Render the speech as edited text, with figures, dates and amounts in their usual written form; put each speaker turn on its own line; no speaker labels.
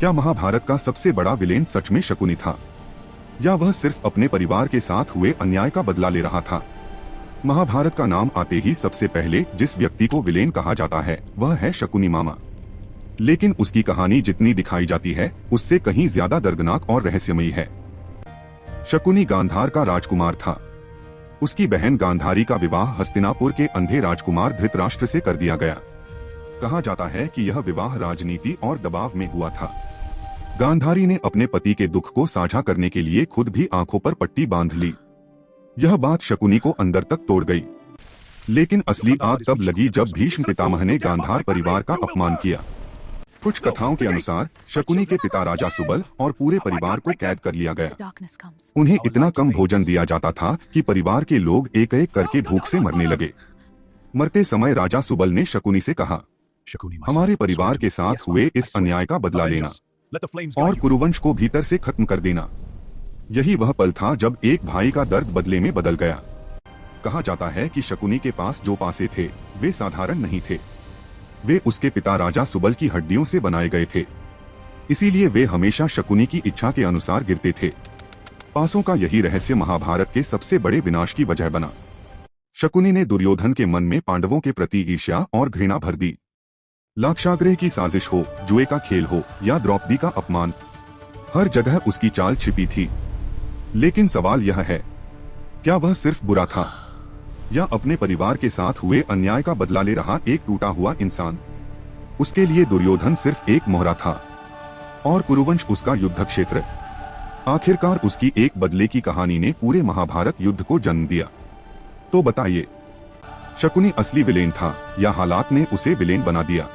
क्या महाभारत का सबसे बड़ा विलेन सच में शकुनी था, या वह सिर्फ अपने परिवार के साथ हुए अन्याय का बदला ले रहा था? महाभारत का नाम आते ही सबसे पहले जिस व्यक्ति को विलेन कहा जाता है वह है शकुनी मामा। लेकिन उसकी कहानी जितनी दिखाई जाती है उससे कहीं ज्यादा दर्दनाक और रहस्यमयी है। शकुनी गांधार का राजकुमार था। उसकी बहन गांधारी का विवाह हस्तिनापुर के अंधे राजकुमार धृतराष्ट्र से कर दिया गया। कहा जाता है कि यह विवाह राजनीति और दबाव में हुआ था। गांधारी ने अपने पति के दुख को साझा करने के लिए खुद भी आंखों पर पट्टी बांध ली। यह बात शकुनी को अंदर तक तोड़ गई। लेकिन असली आग तब लगी जब भीष्म पितामह ने गांधार परिवार का अपमान किया। कुछ कथाओं के अनुसार शकुनी के पिता राजा सुबल और पूरे परिवार को कैद कर लिया गया। उन्हें इतना कम भोजन दिया जाता था कि परिवार के लोग एक एक करके भूख से मरने लगे। मरते समय राजा सुबल ने शकुनी से कहा, हमारे परिवार के साथ हुए इस अन्याय का बदला लेना और कुरुवंश को भीतर से खत्म कर देना। यही वह पल था जब एक भाई का दर्द बदले में बदल गया। कहा जाता है कि शकुनी के पास जो पासे थे वे साधारण नहीं थे। वे उसके पिता राजा सुबल की हड्डियों से बनाए गए थे। इसीलिए वे हमेशा शकुनी की इच्छा के अनुसार गिरते थे। पासों का यही रहस्य महाभारत के सबसे बड़े विनाश की वजह बना। शकुनी ने दुर्योधन के मन में पांडवों के प्रति ईर्ष्या और घृणा भर दी। लाक्षागृह की साजिश हो, जुए का खेल हो या द्रौपदी का अपमान, हर जगह उसकी चाल छिपी थी। लेकिन सवाल यह है, क्या वह सिर्फ बुरा था या अपने परिवार के साथ हुए अन्याय का बदला ले रहा एक टूटा हुआ इंसान? उसके लिए दुर्योधन सिर्फ एक मोहरा था और कुरुवंश उसका युद्ध क्षेत्र। आखिरकार उसकी एक बदले की कहानी ने पूरे महाभारत युद्ध को जन्म दिया। तो बताइए, शकुनी असली विलेन था या हालात ने उसे विलेन बना दिया?